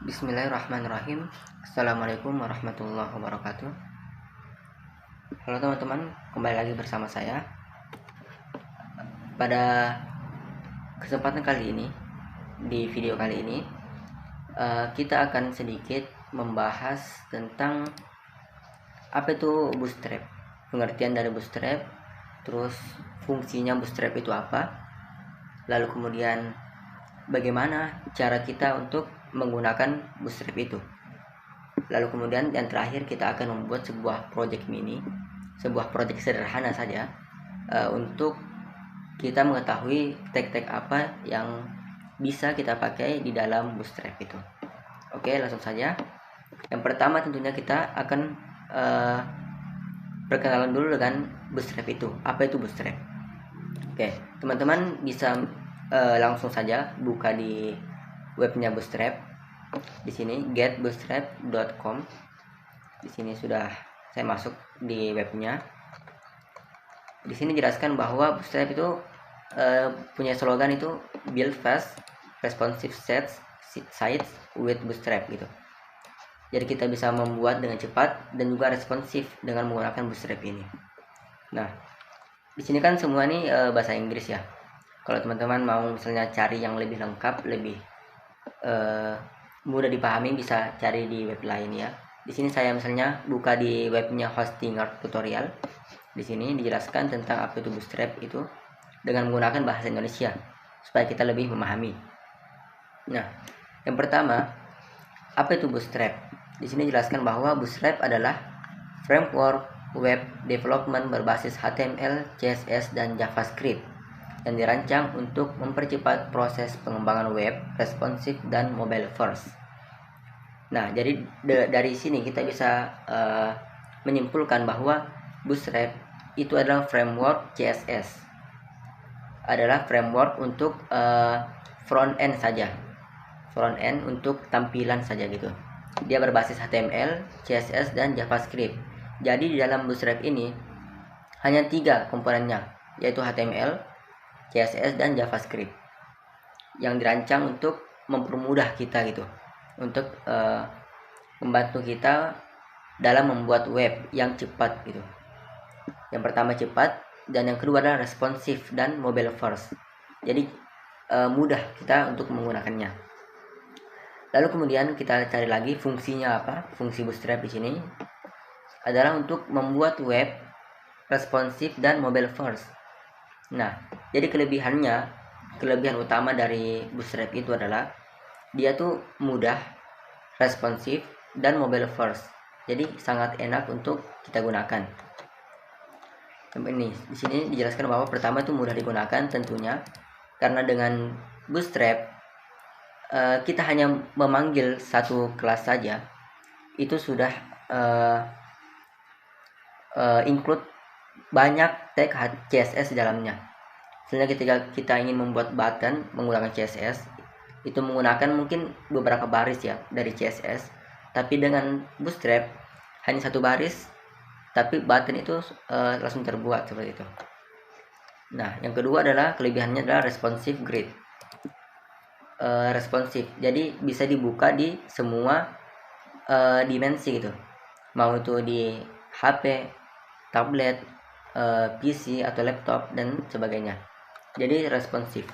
Bismillahirrahmanirrahim. Assalamualaikum warahmatullahi wabarakatuh. Halo teman-teman, kembali lagi bersama saya. Pada kesempatan kali ini, di video kali ini, kita akan sedikit membahas tentang apa itu bootstrap, pengertian dari bootstrap, terus fungsinya bootstrap itu apa, lalu kemudian bagaimana cara kita untuk menggunakan bootstrap itu. Lalu kemudian yang terakhir kita akan membuat sebuah project mini, sebuah project sederhana saja untuk kita mengetahui tag-tag apa yang bisa kita pakai di dalam bootstrap itu. Oke, langsung saja. Yang pertama tentunya kita akan perkenalan dulu dengan bootstrap itu. Apa itu bootstrap? Oke, teman-teman bisa langsung saja buka di webnya bootstrap. Di sini getbootstrap.com. Di sini sudah saya masuk di webnya. Di sini jelaskan bahwa bootstrap itu punya slogan itu build fast responsive sites with bootstrap gitu. Jadi kita bisa membuat dengan cepat dan juga responsif dengan menggunakan bootstrap ini. Nah, di sini kan semua ini bahasa Inggris ya. Kalau teman-teman mau misalnya cari yang lebih lengkap, lebih mudah dipahami, bisa cari di web lain ya. Di sini saya misalnya buka di webnya Hostinger Tutorial. Di sini dijelaskan tentang apa itu bootstrap itu dengan menggunakan bahasa Indonesia supaya kita lebih memahami. Nah, yang pertama, apa itu bootstrap? Di sini dijelaskan bahwa bootstrap adalah framework web development berbasis HTML, CSS, dan JavaScript yang dirancang untuk mempercepat proses pengembangan web responsif dan mobile first. Nah, jadi dari sini kita bisa menyimpulkan bahwa bootstrap itu adalah framework CSS, adalah framework untuk front end saja, front end untuk tampilan saja gitu. Dia berbasis HTML, CSS, dan JavaScript. Jadi di dalam bootstrap ini hanya 3 komponennya, yaitu HTML, CSS, dan JavaScript yang dirancang untuk mempermudah kita gitu, untuk membantu kita dalam membuat web yang cepat gitu. Yang pertama cepat, dan yang kedua adalah responsif dan mobile first. Jadi mudah kita untuk menggunakannya. Lalu kemudian kita cari lagi fungsinya apa? Fungsi bootstrap di sini adalah untuk membuat web responsif dan mobile first. Nah, jadi kelebihan utama dari bootstrap itu adalah dia tuh mudah, responsif, dan mobile first. Jadi sangat enak untuk kita gunakan. Ini di sini dijelaskan bahwa pertama itu mudah digunakan tentunya karena dengan bootstrap kita hanya memanggil satu kelas saja, itu sudah include banyak tag CSS di dalamnya. Misalnya ketika kita ingin membuat button menggunakan CSS, itu menggunakan mungkin beberapa baris ya dari CSS, tapi dengan bootstrap hanya satu baris, tapi button itu langsung terbuat seperti itu. Nah, yang kedua adalah kelebihannya adalah responsive grid. Responsif, jadi bisa dibuka di semua dimensi gitu, mau itu di HP, tablet, PC atau laptop dan sebagainya. Jadi responsif.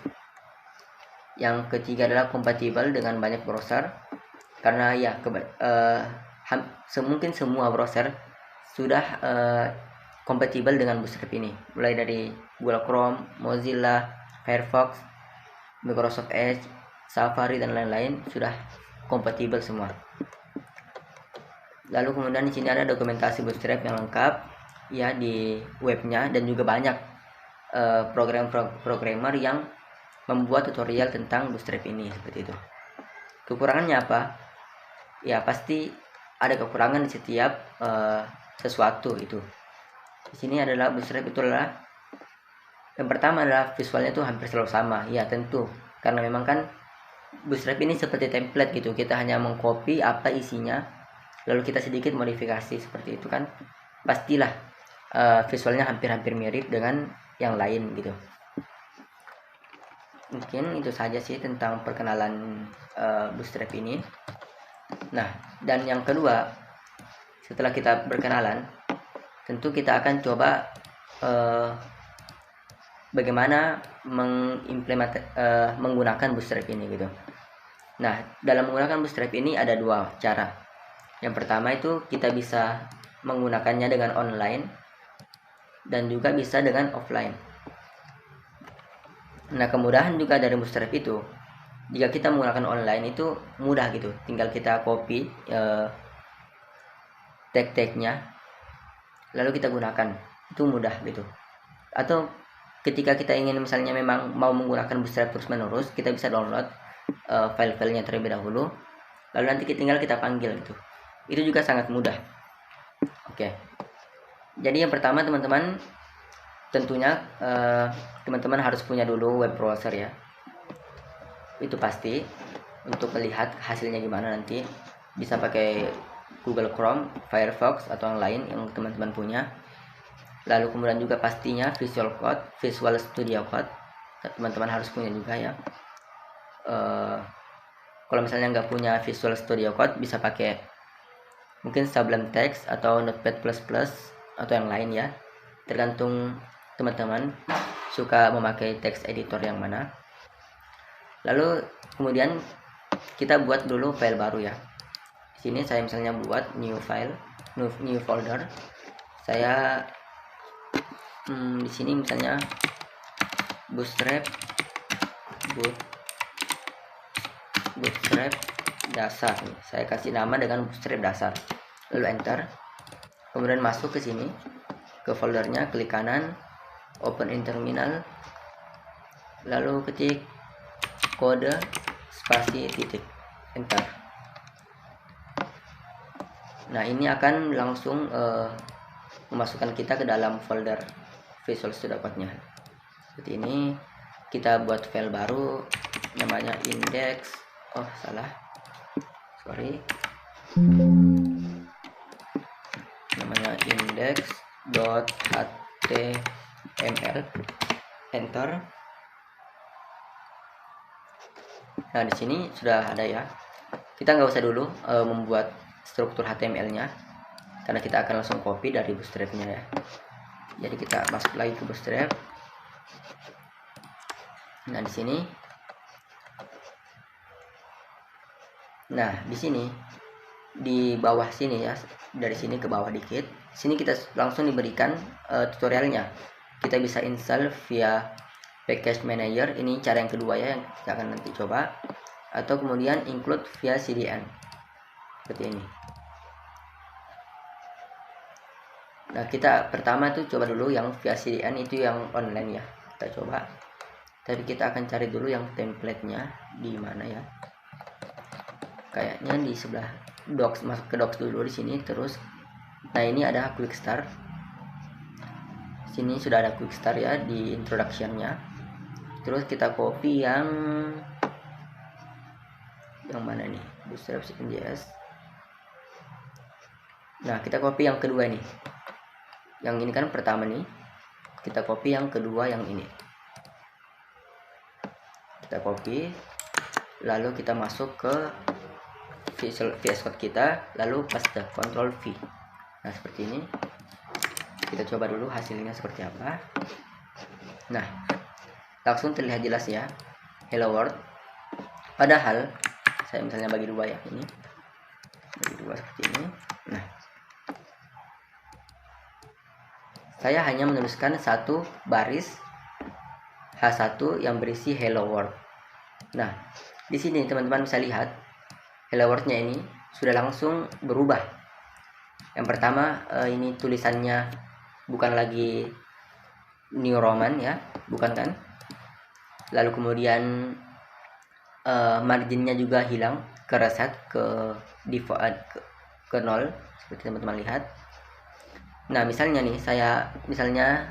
Yang ketiga adalah kompatibel dengan banyak browser, karena ya mungkin semua browser sudah kompatibel dengan bootstrap ini, mulai dari Google Chrome, Mozilla, Firefox, Microsoft Edge, Safari, dan lain-lain sudah kompatibel semua. Lalu kemudian di sini ada dokumentasi bootstrap yang lengkap ya di webnya, dan juga banyak programmer yang membuat tutorial tentang bootstrap ini seperti itu. Kekurangannya apa? Ya pasti ada kekurangan di setiap sesuatu itu. Di sini adalah bootstrap itu adalah yang pertama adalah visualnya itu hampir selalu sama. Ya tentu, karena memang kan bootstrap ini seperti template gitu, kita hanya mengcopy apa isinya lalu kita sedikit modifikasi seperti itu kan, pastilah visualnya hampir-hampir mirip dengan yang lain gitu. Mungkin itu saja sih tentang perkenalan bootstrap ini. Nah, dan yang kedua, setelah kita berkenalan, tentu kita akan coba bagaimana menggunakan Bootstrap ini gitu. Nah, dalam menggunakan Bootstrap ini ada dua cara. Yang pertama itu kita bisa menggunakannya dengan online dan juga bisa dengan offline. Nah, kemudahan juga dari Bootstrap itu, jika kita menggunakan online itu mudah gitu, tinggal kita copy tag-tagnya lalu kita gunakan, itu mudah gitu. Atau ketika kita ingin misalnya memang mau menggunakan Bootstrap terus menerus, kita bisa download file-filenya terlebih dahulu, lalu nanti tinggal kita panggil gitu. Itu juga sangat mudah. Oke, jadi yang pertama teman-teman, tentunya teman-teman harus punya dulu web browser ya, itu pasti, untuk melihat hasilnya gimana. Nanti bisa pakai Google Chrome, Firefox, atau yang lain yang teman-teman punya. Lalu kemudian juga pastinya Visual Studio Code teman-teman harus punya juga ya. Kalau misalnya nggak punya Visual Studio Code, bisa pakai mungkin Sublime Text atau Notepad++ atau yang lain ya, tergantung teman-teman suka memakai text editor yang mana. Lalu kemudian kita buat dulu file baru ya. Di sini saya misalnya buat new folder. Saya di sini misalnya Bootstrap dasar. Saya kasih nama dengan Bootstrap dasar. Lalu enter. Kemudian masuk ke sini ke foldernya, klik kanan, open in terminal, lalu ketik kode spasi titik, enter. Nah, ini akan langsung memasukkan kita ke dalam folder Visual Studio Code-nya. Seperti ini. Kita buat file baru namanya namanya index.html, enter. Nah, di sini sudah ada ya. Kita nggak usah dulu membuat struktur HTML-nya, karena kita akan langsung copy dari Bootstrap-nya ya. Jadi kita masuk lagi ke Bootstrap. Nah, di sini. Nah, di sini di bawah sini ya, dari sini ke bawah dikit. Sini kita langsung diberikan tutorialnya. Kita bisa install via package manager. Ini cara yang kedua ya, yang kita akan nanti coba. Atau kemudian include via CDN. Seperti ini. Nah, kita pertama tuh coba dulu yang via CDN, itu yang online ya. Kita coba. Tapi kita akan cari dulu yang template-nya di mana ya. Kayaknya di sebelah docs, masuk ke docs dulu di sini terus. Nah, ini ada quick start. Sini sudah ada quick start ya di introduction-nya. Terus kita copy yang mana nih? Bootstrap CSS. Nah, kita copy yang kedua nih. Yang ini kan pertama nih. Kita copy yang kedua yang ini. Kita copy, lalu kita masuk ke VS Code kita, lalu paste Ctrl V. Nah, seperti ini. Kita coba dulu hasilnya seperti apa. Nah, langsung terlihat jelas ya, hello world. Padahal saya misalnya bagi dua ya, ini bagi dua seperti ini. Nah, saya hanya menuliskan satu baris H1 yang berisi hello world. Nah, di sini teman-teman bisa lihat hello world-nya ini sudah langsung berubah. Yang pertama, ini tulisannya bukan lagi New Roman ya, bukan kan? Lalu kemudian marginnya juga hilang, ke reset ke default ke 0 seperti teman-teman lihat. Nah, misalnya nih, saya misalnya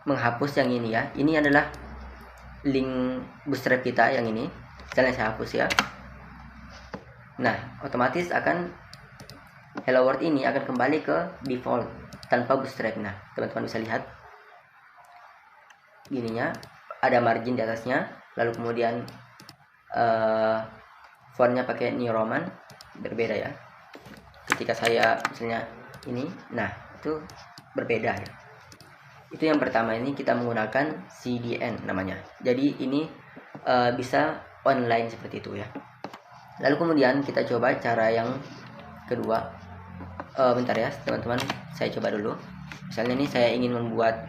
menghapus yang ini ya. Ini adalah link Bootstrap kita yang ini. Misalnya saya hapus ya. Nah, otomatis akan hello world ini akan kembali ke default tanpa Bootstrap. Nah, teman-teman bisa lihat gininya, ada margin di atasnya, lalu kemudian fontnya pakai New Roman, berbeda ya. Ketika saya misalnya ini, nah itu berbeda ya. Itu yang pertama, ini kita menggunakan CDN namanya. Jadi ini bisa online seperti itu ya. Lalu kemudian kita coba cara yang kedua. Bentar ya teman-teman, saya coba dulu. Misalnya ini saya ingin membuat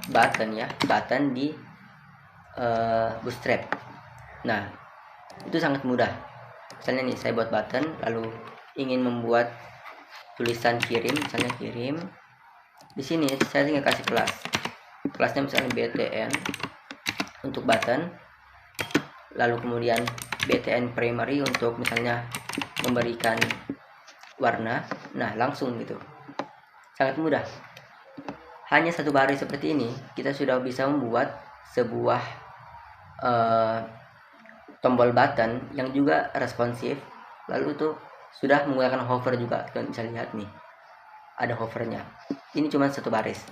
button di Bootstrap. Nah, itu sangat mudah. Misalnya nih saya buat button, lalu ingin membuat tulisan kirim, misalnya kirim. Di sini saya tinggal kasih kelasnya misalnya btn untuk button, lalu kemudian btn primary untuk misalnya memberikan warna. Nah, langsung gitu, sangat mudah. Hanya satu baris seperti ini kita sudah bisa membuat sebuah tombol button yang juga responsif. Lalu tuh sudah menggunakan hover juga, kalian bisa lihat nih ada hovernya. Ini cuma satu baris.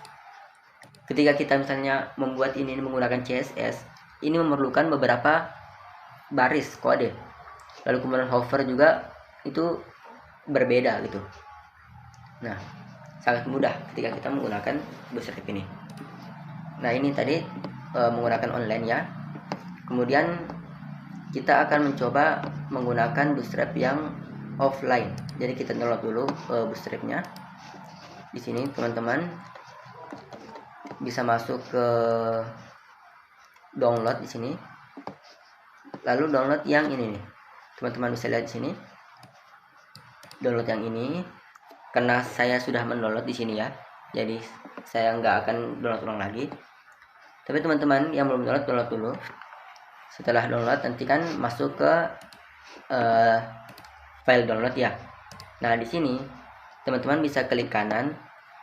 Ketika kita misalnya membuat ini menggunakan CSS, ini memerlukan beberapa baris kode. Lalu kemudian hover juga itu berbeda gitu. Nah, sangat mudah ketika kita menggunakan Bootstrap ini. Nah, ini tadi menggunakan online ya. Kemudian kita akan mencoba menggunakan Bootstrap yang offline. Jadi kita download dulu Bootstrapnya. Di sini teman-teman bisa masuk ke download di sini. Lalu download yang ini nih. Teman-teman bisa lihat di sini. Download yang ini. Karena saya sudah mendownload di sini ya. Jadi saya nggak akan download ulang lagi. Tapi teman-teman yang belum download dulu. Setelah download nanti kan masuk ke file download ya. Nah, di sini teman-teman bisa klik kanan,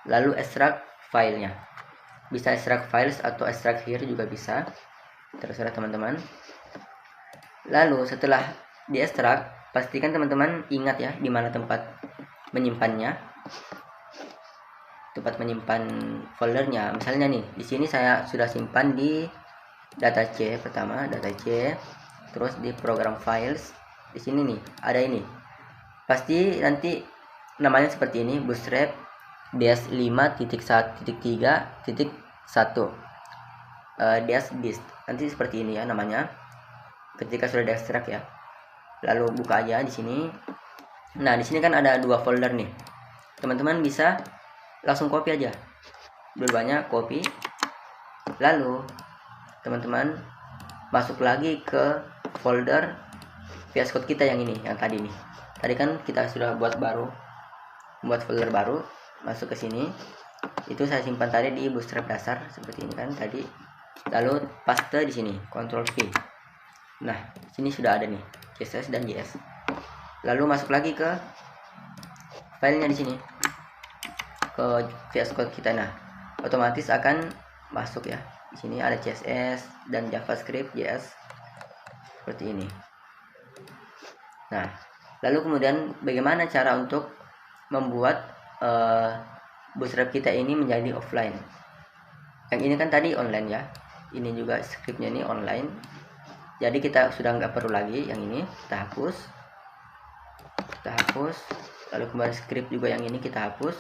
lalu extract filenya. Bisa extract files atau extract here juga bisa, terserah teman-teman. Lalu setelah di extract, pastikan teman-teman ingat ya di mana tempat menyimpannya, tempat menyimpan foldernya. Misalnya nih di sini saya sudah simpan di data C pertama, data C, terus di program files. Di sini nih ada ini, pasti nanti namanya seperti ini, Bootstrap -5.1.3.1 -dist. Nanti seperti ini ya namanya ketika sudah diekstrak ya. Lalu buka aja di sini. Nah, di sini kan ada dua folder nih. Teman-teman bisa langsung copy aja. Dua-duanya copy. Lalu teman-teman masuk lagi ke folder VS Code kita yang ini, yang tadi nih. Tadi kan kita sudah buat folder baru, masuk ke sini. Itu saya simpan tadi di Bootstrap dasar seperti ini kan tadi. Lalu paste di sini, Ctrl V. Nah, sini sudah ada nih CSS dan JS. Lalu masuk lagi ke filenya di sini, ke VS Code kita. Nah, otomatis akan masuk ya. Di sini ada CSS dan JavaScript, JS seperti ini. Nah, lalu kemudian bagaimana cara untuk membuat Bootstrap kita ini menjadi offline? Yang ini kan tadi online ya. Ini juga scriptnya ini online. Jadi kita sudah nggak perlu lagi yang ini, kita hapus. Lalu kemudian script juga yang ini kita hapus.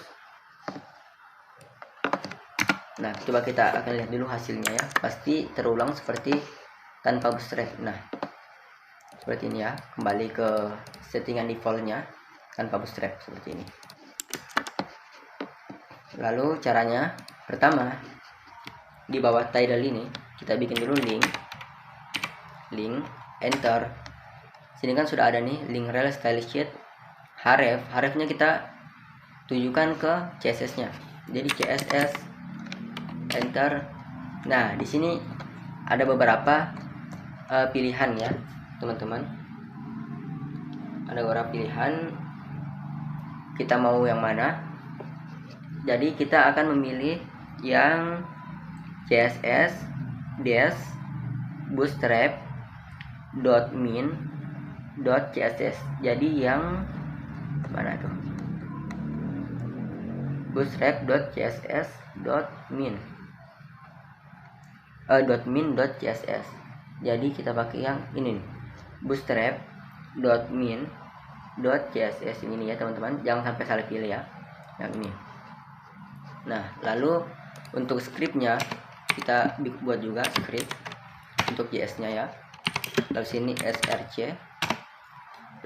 Nah, coba kita akan lihat dulu hasilnya ya. Pasti terulang seperti tanpa Bootstrap. Nah, seperti ini ya. Kembali ke settingan defaultnya tanpa Bootstrap seperti ini. Lalu caranya, pertama di bawah title ini kita bikin dulu link, enter. Sini kan sudah ada nih link rel style sheet, hrefnya kita tujukan ke CSS-nya. Jadi CSS, enter. Nah, di sini ada beberapa pilihan ya, teman-teman. Ada beberapa pilihan. Kita mau yang mana? Jadi kita akan memilih yang CSS des bootstrap .min.css. Jadi yang mana tuh? bootstrap.css.min .min.css. Jadi kita pakai yang ini nih. bootstrap.min.css ini ya teman-teman, jangan sampai salah pilih ya yang ini. Nah, lalu untuk scriptnya kita buat juga script untuk JS nya ya. Lalu sini src,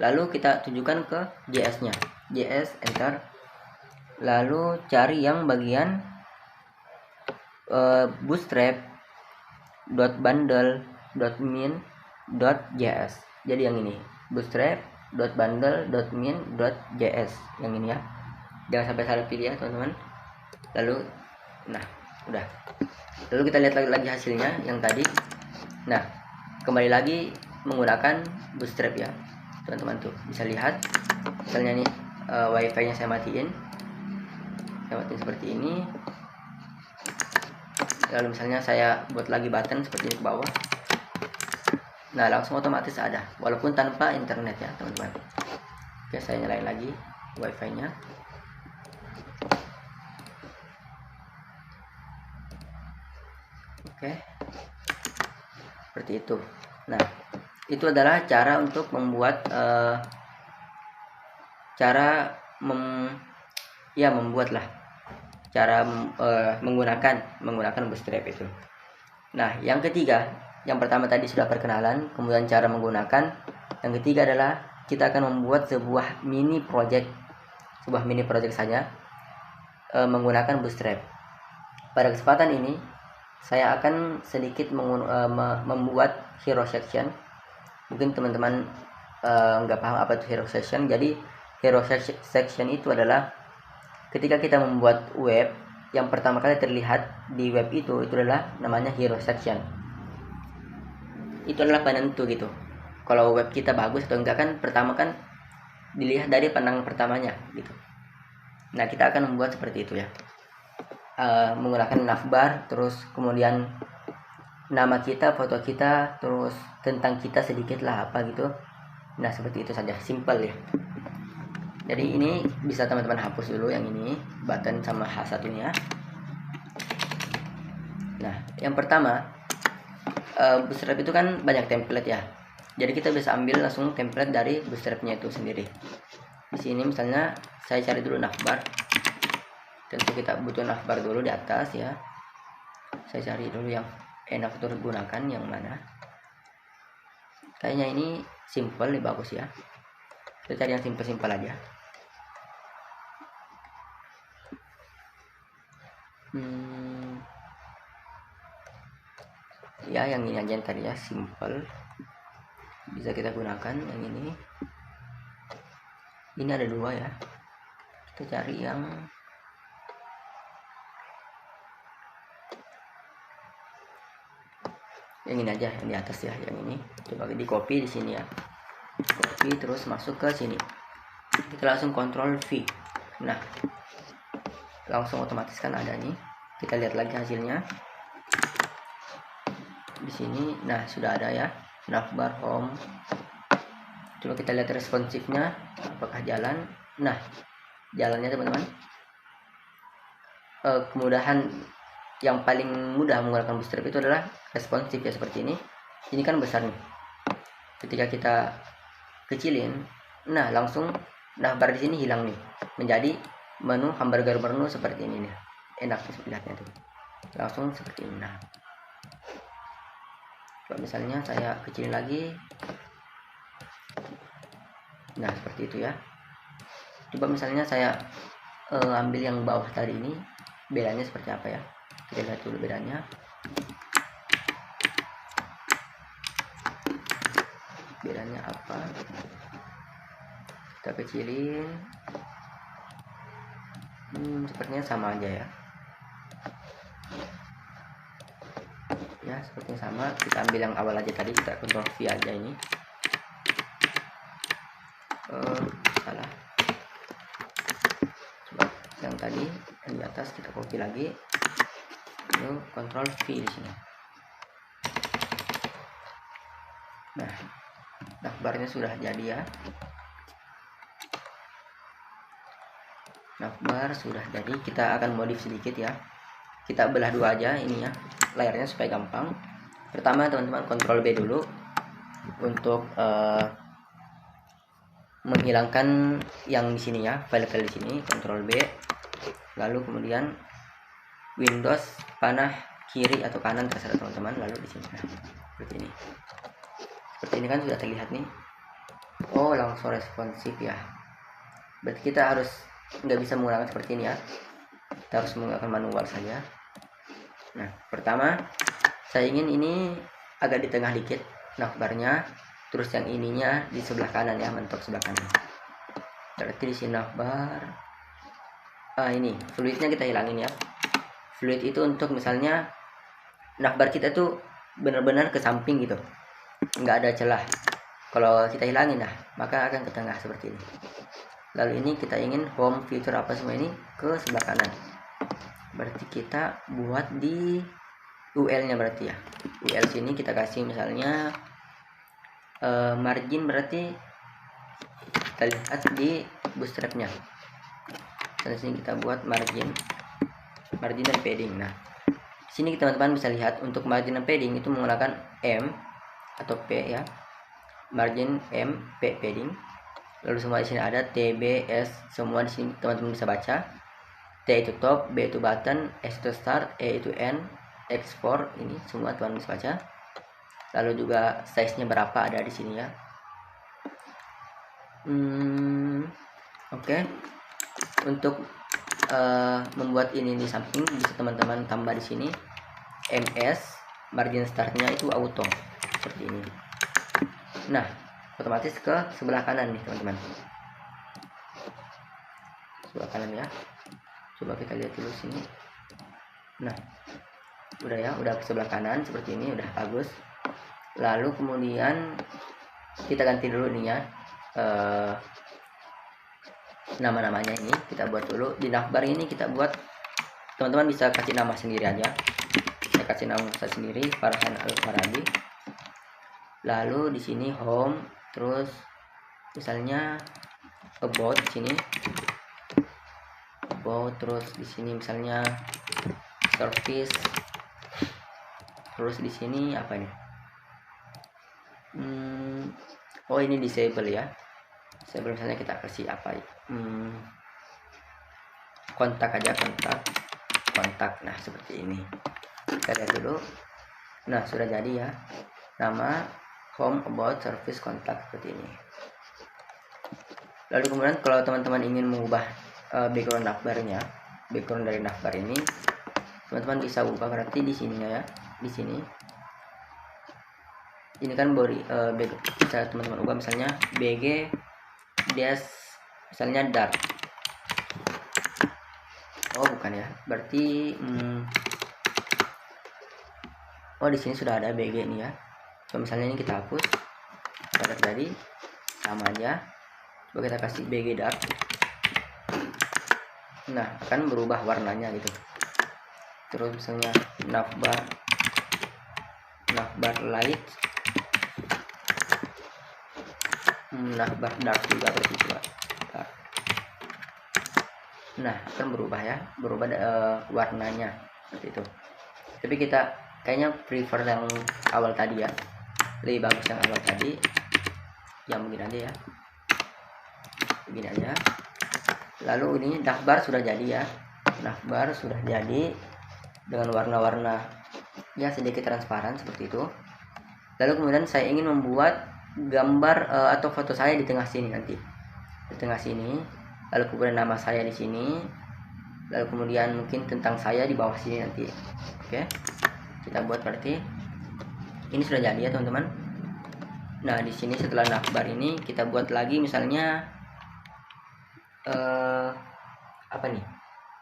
lalu kita tunjukkan ke JS nya, JS enter, lalu cari yang bagian bootstrap.bundle.min.js. jadi yang ini bootstrap.bundle.min.js yang ini ya, jangan sampai salah pilih ya teman-teman. Lalu nah udah, lalu kita lihat lagi hasilnya yang tadi. Nah, kembali lagi menggunakan bootstrap ya teman-teman, tuh bisa lihat misalnya nih wifi nya saya matiin seperti ini. Lalu misalnya saya buat lagi button seperti ini ke bawah, nah langsung otomatis ada walaupun tanpa internet ya teman-teman. Oke, saya nyalain lagi wifi nya. Oke, seperti itu. Nah, itu adalah cara untuk membuat menggunakan bootstrap itu. Nah, yang ketiga, yang pertama tadi sudah perkenalan, kemudian cara menggunakan. Yang ketiga adalah kita akan membuat sebuah mini project saja menggunakan bootstrap. Pada kesempatan ini saya akan sedikit membuat hero section. Mungkin teman-teman nggak paham apa itu hero section. Jadi hero section itu adalah ketika kita membuat web, yang pertama kali terlihat di web itu adalah namanya hero section. Itu adalah penentu gitu, kalau web kita bagus atau enggak kan pertama kan dilihat dari pandangan pertamanya gitu. Nah, kita akan membuat seperti itu ya, menggunakan navbar, terus kemudian nama kita, foto kita, terus tentang kita sedikit lah apa gitu. Nah, seperti itu saja, simple ya. Jadi ini bisa teman-teman hapus dulu yang ini, button sama H1 nya. Nah, yang pertama, bootstrap itu kan banyak template ya. Jadi kita bisa ambil langsung template dari bootstrapnya itu sendiri. Di sini misalnya saya cari dulu navbar. Tentu kita butuh navbar dulu di atas ya. Saya cari dulu yang enak untuk digunakan yang mana. Kayaknya ini simple, ini bagus ya. Kita cari yang simple aja. Ya, yang ini aja yang tadi ya, simple, bisa kita gunakan. Yang ini ada dua ya, kita cari yang ini aja, yang di atas ya, yang ini. Coba di copy di sini ya, copy terus masuk ke sini, kita langsung Ctrl V. Nah, langsung otomatis kan ada nih. Kita lihat lagi hasilnya di sini. Nah, sudah ada ya, navbar home. Coba kita lihat responsifnya apakah jalan. Nah, jalannya teman-teman. Kemudahan yang paling mudah menggunakan bootstrap itu adalah responsif ya, seperti ini. Ini kan besar nih, ketika kita kecilin, nah langsung navbar di sini hilang nih, menjadi menu hamburger menu seperti ini nih. Enak lihatnya tuh, langsung seperti ini. Nah, coba misalnya saya kecilin lagi. Nah, seperti itu ya. Coba misalnya saya ambil yang bawah tadi ini, bedanya seperti apa ya, kita lihat dulu bedanya. Bedanya apa, kita kecilin. Sepertinya sama aja ya. Ya, sepertinya sama. Kita ambil yang awal aja tadi, kita Ctrl V aja ini. Salah. Coba yang tadi yang di atas kita copy lagi. Lalu Ctrl V di sini. Nah, navbarnya sudah jadi ya. Navbar sudah jadi. Kita akan modif sedikit ya. Kita belah dua aja ininya, layarnya supaya gampang. Pertama teman-teman Ctrl B dulu. untuk menghilangkan yang di sini ya, file-file di sini, Ctrl B, lalu kemudian Windows panah kiri atau kanan terserah teman-teman, lalu di sini. Nah, seperti ini kan sudah terlihat nih. Oh, langsung responsif ya. Berarti kita harus nggak bisa menggunakan seperti ini ya. Kita harus menggunakan manual saja. Nah, pertama saya ingin ini agak di tengah dikit navbarnya, terus yang ininya di sebelah kanan ya, mentok sebelah kanan. Berarti di sini navbar. Ini fluidnya kita hilangin ya. Fluid itu untuk misalnya navbar kita tuh benar-benar ke samping gitu, nggak ada celah. Kalau kita hilangin nah, maka akan ke tengah seperti ini. Lalu ini kita ingin home fitur apa semua ini ke sebelah kanan. Berarti kita buat di UL nya berarti ya. UL sini kita kasih misalnya margin, berarti kita lihat di bootstrapnya. Di sini kita buat margin dan padding. Nah, sini teman-teman bisa lihat untuk margin dan padding itu menggunakan M atau P ya. Margin M, P padding. Lalu semua di sini ada T, B, S, semua di sini teman-teman bisa baca. T itu top, B itu button, S itu start, E itu end, export, ini semua teman-teman bisa baca. Lalu juga size-nya berapa ada di sini ya. Oke. Untuk membuat ini di samping bisa teman-teman tambah di sini MS, margin startnya itu auto seperti ini. Nah, otomatis ke sebelah kanan nih teman-teman, sebelah kanan ya. Coba kita lihat dulu sini. Nah, udah ya, udah ke sebelah kanan seperti ini, udah bagus. Lalu kemudian kita ganti dulu nih ya, nama-namanya ini kita buat dulu. Di navbar ini kita buat, teman-teman bisa kasih nama sendiri aja. Saya kasih nama saya sendiri, Farhan Al-Farabi. Lalu di sini home, terus misalnya about di sini, about, terus di sini misalnya service, terus di sini apa ini? Oh, ini disable ya. Disable misalnya kita kasih apa ya? Kontak aja, kontak. Nah, seperti ini. Kita lihat dulu. Nah, sudah jadi ya. Nama home, about, service, kontak seperti ini. Lalu kemudian kalau teman-teman ingin mengubah background navbarnya, background dari navbar ini, teman-teman bisa ubah berarti di sininya ya, di sini. Ini kan body bisa teman-teman ubah misalnya BG dash misalnya dark. Oh, bukan ya, berarti oh di sini sudah ada BG nih ya. So misalnya ini kita hapus, pada tadi sama aja. Coba kita kasih BG dark. Nah, akan berubah warnanya gitu. Terus misalnya navbar light, navbar dark juga berarti coba. Nah, akan berubah ya, berubah warnanya seperti itu. Tapi kita kayaknya prefer yang awal tadi ya, lebih bagus yang awal tadi. Yang begini aja ya, begini aja. Lalu ini navbar sudah jadi ya, navbar sudah jadi dengan warna-warna ya sedikit transparan seperti itu. Lalu kemudian saya ingin membuat gambar atau foto saya di tengah sini nanti, di tengah sini. Lalu kemudian nama saya di sini. Lalu kemudian mungkin tentang saya di bawah sini nanti. Oke, kita buat berarti ini sudah jadi ya teman-teman. Nah, di sini setelah navbar ini kita buat lagi misalnya apa nih?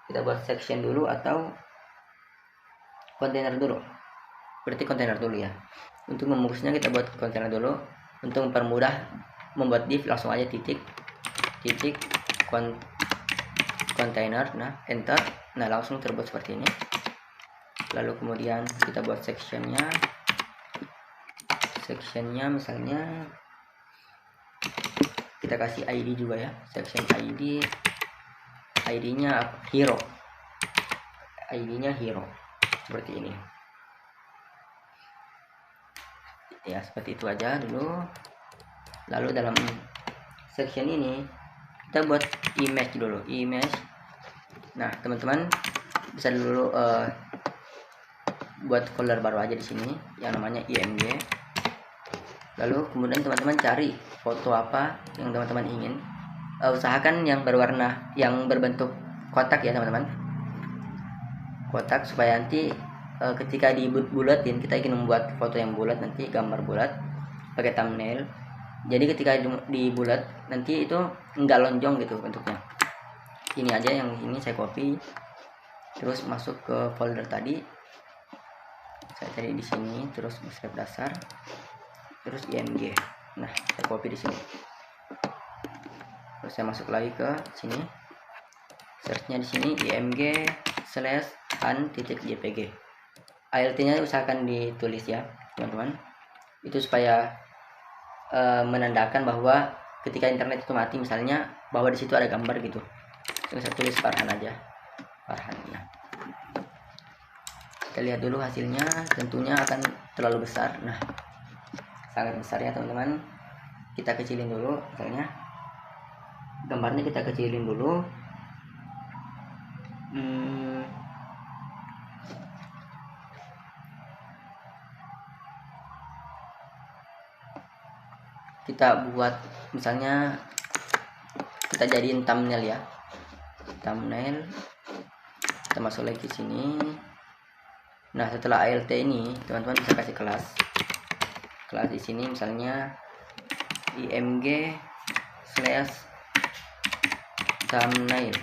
Kita buat section dulu atau kontainer dulu. Berarti kontainer dulu ya. Untuk membungkusnya kita buat kontainer dulu. Untuk mempermudah membuat div langsung aja titik kontainer. Nah, enter. Nah, langsung terbuat seperti ini. Lalu kemudian kita buat sectionnya misalnya kita kasih ID juga ya, section ID-nya hero, ID-nya hero seperti ini. ya. Seperti itu aja dulu. Lalu dalam section ini kita buat image dulu, image. Nah teman-teman bisa dulu buat folder baru aja di sini yang namanya img. Lalu kemudian teman-teman cari foto apa yang teman-teman ingin. Usahakan yang berwarna, yang berbentuk kotak ya teman-teman, kotak, supaya nanti ketika dibulatin, kita ingin membuat foto yang bulat, nanti gambar bulat pakai thumbnail. Jadi ketika dibulat nanti itu enggak lonjong gitu bentuknya. Ini aja yang ini saya copy, terus masuk ke folder tadi. Saya cari di sini, terus bootstrap dasar, terus img. Nah saya copy di sini. Terus saya masuk lagi ke sini, searchnya di sini img/han.jpg. ALT-nya usahakan ditulis ya teman-teman. Itu supaya menandakan bahwa ketika internet itu mati misalnya, bahwa di situ ada gambar gitu. Saya tulis Farhan aja, Farhan. Nah, kita lihat dulu hasilnya, tentunya akan terlalu besar. Nah sangat besar ya teman-teman. Kita kecilin dulu, misalnya gambarnya kita kecilin dulu. Kita buat misalnya, kita jadiin thumbnail ya, thumbnail. Kita masuk lagi ke sini. Nah setelah ALT ini teman-teman bisa kasih kelas di sini, misalnya img/thumbnail.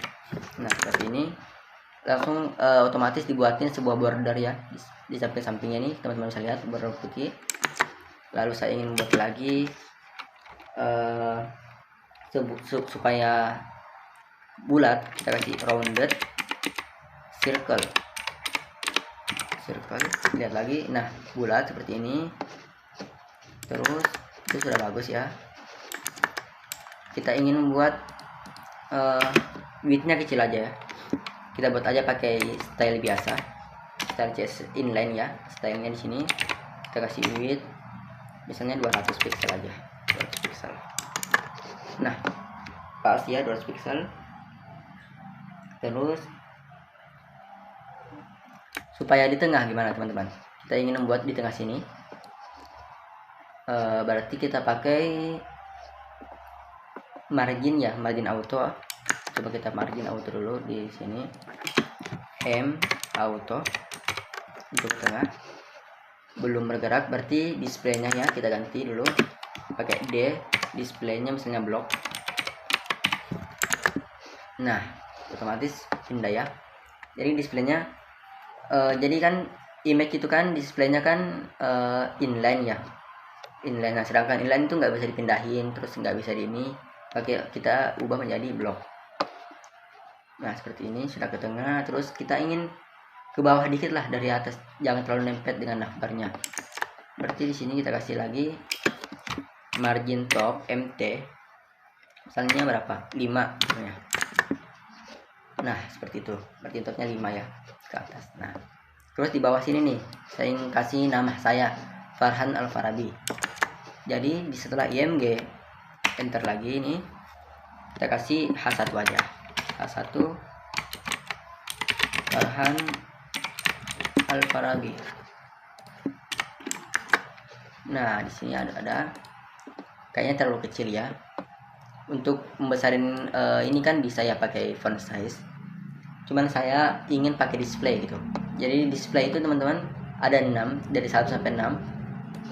Nah seperti ini langsung otomatis dibuatin sebuah border ya di samping-sampingnya nih, teman-teman bisa lihat border putih. Lalu saya ingin membuat lagi supaya bulat, kita kasih rounded circle. Lihat lagi, nah bulat seperti ini. Terus itu sudah bagus ya. Kita ingin membuat widthnya kecil aja ya. Kita buat aja pakai style biasa, style CS inline ya. Stylenya di sini kita kasih width misalnya 200 pixel aja, 200 pixel. Nah pas ya 200 pixel. Terus supaya di tengah gimana teman-teman, kita ingin membuat di tengah sini, berarti kita pakai margin ya, margin auto. Coba kita margin auto dulu di sini, auto untuk tengah. Belum bergerak berarti displaynya ya, kita ganti dulu pakai D, displaynya misalnya block. Nah otomatis pindah ya. Jadi displaynya jadi kan image itu kan displaynya kan inline ya, inline. Nah sedangkan inline itu nggak bisa dipindahin, terus nggak bisa di ini, pakai kita ubah menjadi block. Nah seperti ini sudah ke tengah. Terus kita ingin ke bawah dikit lah dari atas, jangan terlalu nempel dengan navbarnya. Berarti di sini kita kasih lagi margin top mt, misalnya berapa, 5 misalnya. Nah seperti itu, margin topnya 5 ya ke atas. Nah terus di bawah sini nih saya ingin kasih nama saya Farhan Al-Farabi. Jadi di setelah img enter lagi ini, kita kasih H1 aja, H1 Farhan Al-Farabi. Nah di sini ada kayaknya terlalu kecil ya. Untuk membesarin ini kan bisa ya pakai font size, cuman saya ingin pakai display gitu. Jadi display itu teman-teman ada 6, dari 1 sampai 6.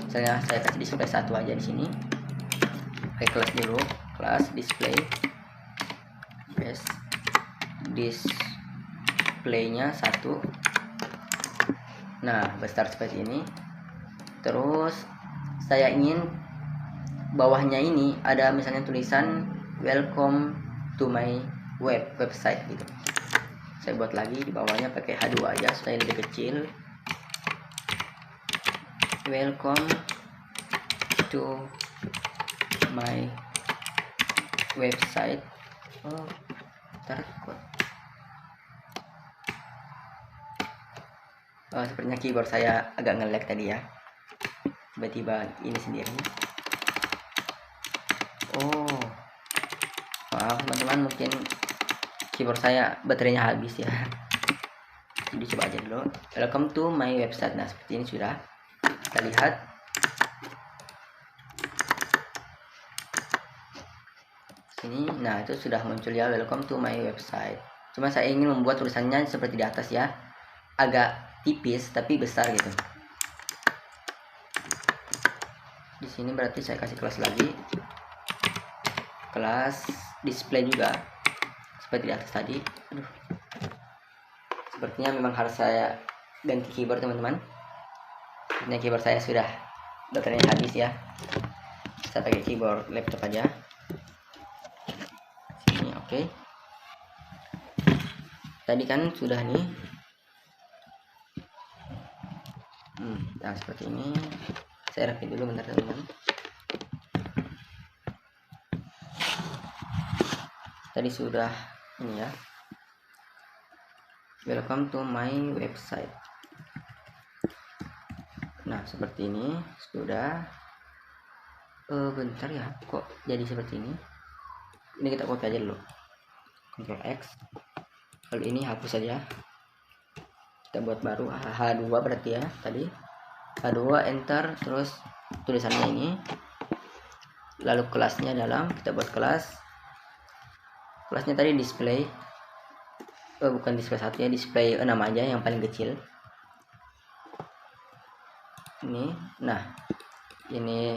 Misalnya saya kasih display 1 aja di sini. Pakai kelas dulu, kelas display, yes, displaynya 1. Nah besar seperti ini. Terus saya ingin bawahnya ini ada misalnya tulisan welcome to my website gitu. Saya buat lagi di bawahnya pakai H2 aja supaya lebih kecil. Welcome to my website. Oh terkut. Sepertinya keyboard saya agak nge-lag tadi ya. tiba-tiba ini sendiri. Oh maaf teman-teman, mungkin keyboard saya baterainya habis ya. Jadi coba aja dulu. Welcome to my website. Nah seperti ini sudah kita lihat. Sini, nah itu sudah muncul ya, welcome to my website. Cuma saya ingin membuat tulisannya seperti di atas ya, agak tipis tapi besar gitu. Di sini berarti saya kasih kelas lagi, kelas display juga seperti di atas tadi. Aduh, sepertinya memang harus saya ganti keyboard teman-teman. Ini keyboard saya sudah baterainya habis ya. Saya pakai keyboard laptop aja. Sini oke. Tadi kan sudah nih. Nah seperti ini. Saya rakit dulu bentar teman-teman. Tadi sudah ini ya, welcome to my website. Nah seperti ini sudah. Bentar ya, kok jadi seperti ini. Ini kita copy aja dulu, Ctrl X. Kalau ini hapus saja, kita buat baru H2 berarti ya, tadi H2 enter, terus tulisannya ini, lalu kelasnya dalam, kita buat kelasnya tadi display, bukan display 1 ya, display 6 aja yang paling kecil ini. Nah ini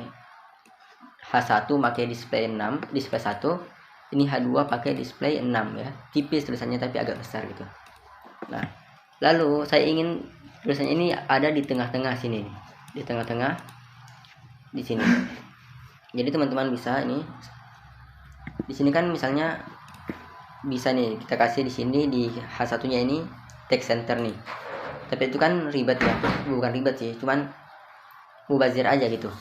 H1 pakai display 6, display 1, ini H2 pakai display 6 ya, tipis tulisannya tapi agak besar gitu. Nah lalu saya ingin tulisannya ini ada di tengah-tengah sini, di tengah-tengah di sini. Jadi teman-teman bisa ini di sini kan misalnya bisa nih kita kasih di sini di H1 nya ini text center nih, tapi itu kan ribet ya, bukan ribet sih, cuman mubazir aja gitu,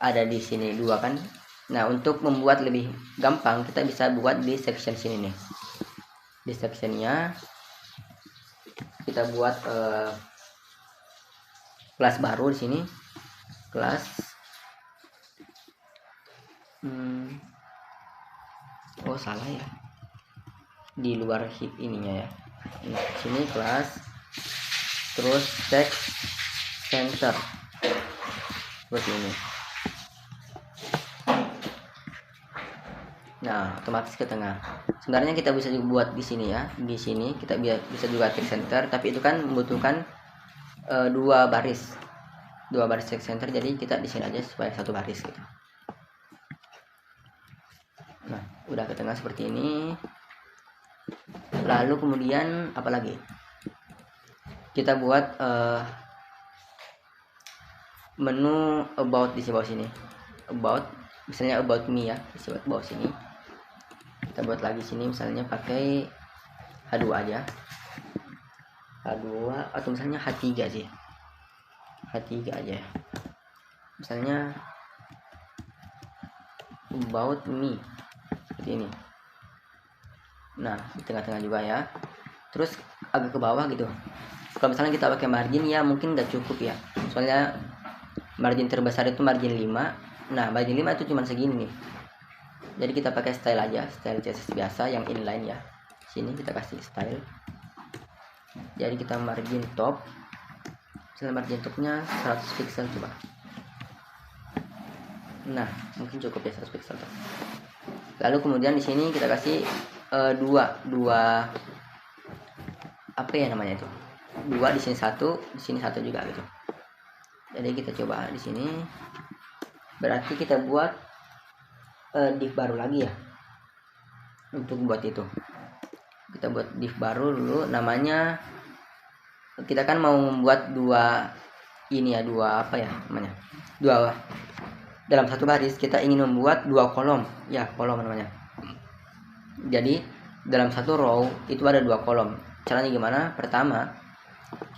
ada di sini dua kan. Nah untuk membuat lebih gampang kita bisa buat di section sini nih, di sectionnya kita buat kelas baru di sini, kelas oh salah ya, di luar hit ininya ya. Nah, sini kelas, terus text center seperti ini. Nah otomatis ke tengah. Sebenarnya kita bisa juga buat di sini ya, di sini kita bisa juga text center, tapi itu kan membutuhkan dua baris text center, jadi kita di sini aja supaya satu baris gitu. Nah udah ke tengah seperti ini. Lalu kemudian apa lagi, kita buat menu about di bawah sini, about misalnya about me ya, di bawah sini kita buat lagi sini, misalnya pakai H2 aja, H2 atau misalnya H3 sih, H3 aja misalnya about me seperti ini. Nah di tengah-tengah juga ya, terus agak ke bawah gitu. Kalau misalnya kita pakai margin ya mungkin nggak cukup ya, soalnya margin terbesar itu margin 5. Nah margin 5 itu cuma segini nih, jadi kita pakai style aja, style CSS biasa yang inline ya. Sini kita kasih style, jadi kita margin top, misalnya margin topnya 100 pixel coba. Nah mungkin cukup ya 100 pixel top. Lalu kemudian di sini kita kasih dua apa ya namanya itu, dua di sini satu, di sini satu juga gitu. Jadi kita coba di sini, berarti kita buat div baru lagi ya. Untuk buat itu kita buat div baru dulu, namanya kita kan mau membuat dua ini ya, dua apa ya namanya, dua dalam satu baris, kita ingin membuat dua kolom ya, kolom namanya. Jadi dalam satu row itu ada dua kolom. Caranya gimana? Pertama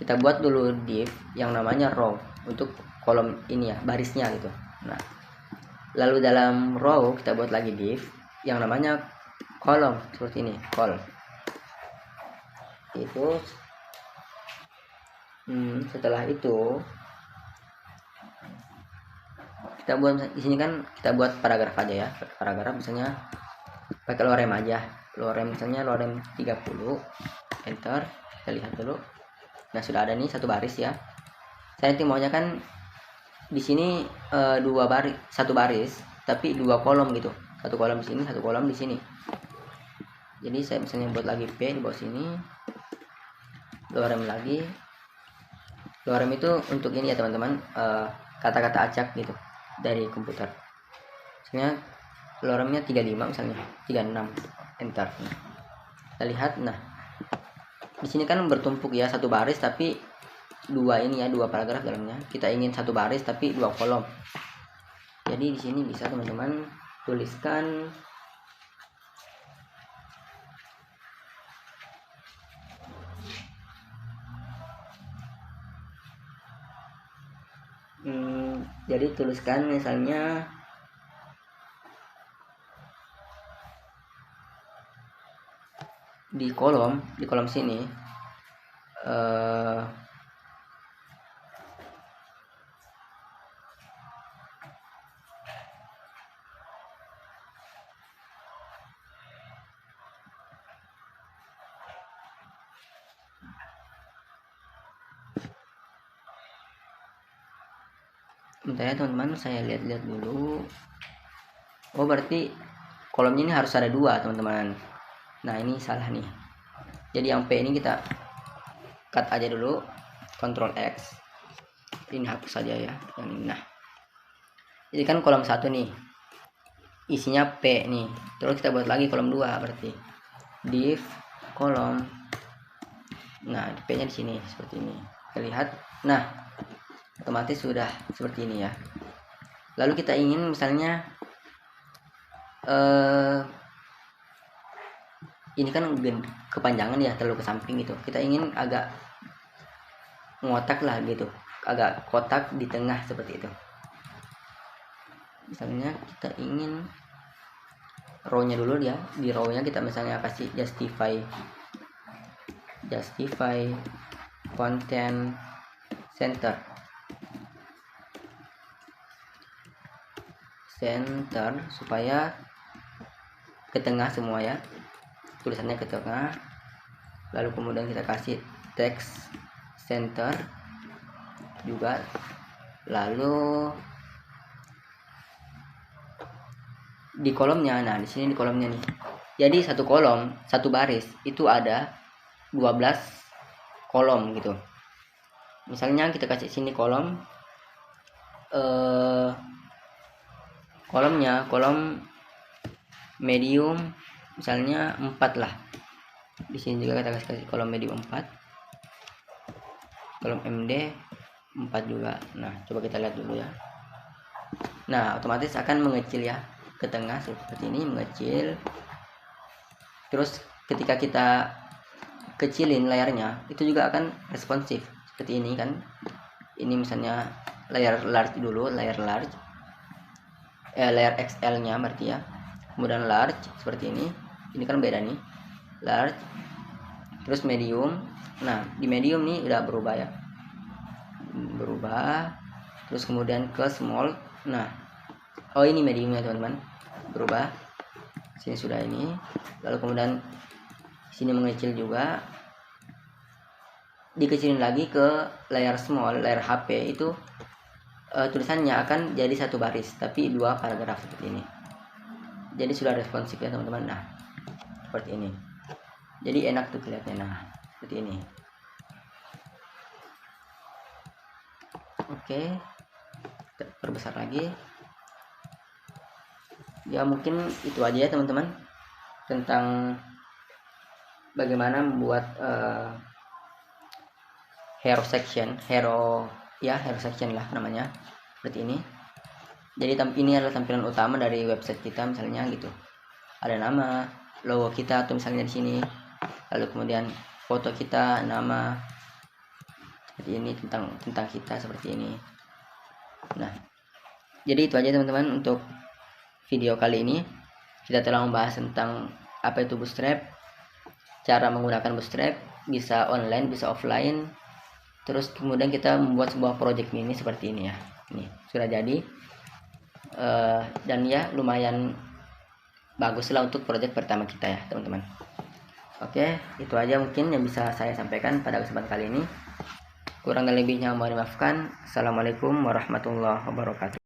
kita buat dulu div yang namanya row untuk kolom ini ya, barisnya gitu. Nah lalu dalam row kita buat lagi div yang namanya kolom seperti ini, col itu. Setelah itu kita buat di sini kan kita buat paragraf aja ya, paragraf misalnya pakai lorem aja, lorem misalnya lorem 30, enter, kita lihat dulu. Nah sudah ada nih satu baris ya. Saya nanti maunya kan di sini satu baris tapi dua kolom gitu, satu kolom di sini, satu kolom di sini. Jadi saya misalnya buat lagi P di bawah sini, lorem lagi. Lorem itu untuk ini ya teman-teman, kata-kata acak gitu dari komputer. Misalnya loremnya 35 misalnya 36, enter. Nah, kita lihat, nah di sini kan bertumpuk ya, satu baris tapi dua ini ya, dua paragraf dalamnya. Kita ingin satu baris tapi dua kolom. Jadi di sini bisa teman-teman tuliskan jadi tuliskan misalnya di kolom sini bentar ya teman-teman, saya lihat-lihat dulu. Oh berarti kolomnya ini harus ada dua teman-teman. Nah ini salah nih, jadi yang P ini kita cut aja dulu, Ctrl X, ini hapus saja ya yang ini. Nah jadi kan kolom 1 nih isinya P nih, terus kita buat lagi kolom 2, berarti div kolom. Nah P nya di sini seperti ini, kita lihat. Nah otomatis sudah seperti ini ya. Lalu kita ingin misalnya ini kan kepanjangan ya, terlalu ke samping gitu, kita ingin agak ngotak lah gitu, agak kotak di tengah seperti itu. Misalnya kita ingin row nya dulu ya, di row nya kita misalnya kasih justify content center supaya ke tengah semua ya, tulisannya ke tengah. Lalu kemudian kita kasih text center juga. Lalu di kolomnya, nah di sini di kolomnya nih, jadi satu kolom, satu baris itu ada 12 kolom gitu. Misalnya kita kasih sini kolom, kolom medium misalnya 4 lah. Di sini juga kita kasih kolom medium 4, kolom MD 4 juga. Nah coba kita lihat dulu ya. Nah otomatis akan mengecil ya ke tengah seperti ini, mengecil. Terus ketika kita kecilin layarnya itu juga akan responsif seperti ini kan. Ini misalnya layar large dulu, layar XL nya berarti ya, kemudian large seperti ini kan beda nih, large terus medium. Nah di medium nih udah berubah ya, terus kemudian ke small. Nah oh ini mediumnya teman-teman, berubah sini sudah ini. Lalu kemudian sini mengecil juga, dikecilin lagi ke layar small, layar HP itu tulisannya akan jadi satu baris tapi dua paragraf seperti ini. Jadi sudah responsif ya teman-teman. Nah seperti ini, jadi enak tuh kelihatannya. Nah seperti ini. Oke, kita perbesar lagi ya. Mungkin itu aja ya teman-teman tentang bagaimana membuat hero section lah namanya, seperti ini. Jadi ini adalah tampilan utama dari website kita misalnya gitu, ada nama, logo kita atau misalnya di sini, lalu kemudian foto kita, nama, seperti ini, tentang kita seperti ini. Nah jadi itu aja teman-teman untuk video kali ini. Kita telah membahas tentang apa itu Bootstrap, cara menggunakan Bootstrap, bisa online bisa offline. Terus kemudian kita membuat sebuah project mini seperti ini ya. Ini sudah jadi. dan ya lumayan bagus lah untuk project pertama kita ya teman-teman. Oke, itu aja mungkin yang bisa saya sampaikan pada kesempatan kali ini. Kurang dan lebihnya mohon dimaafkan. Assalamualaikum warahmatullahi wabarakatuh.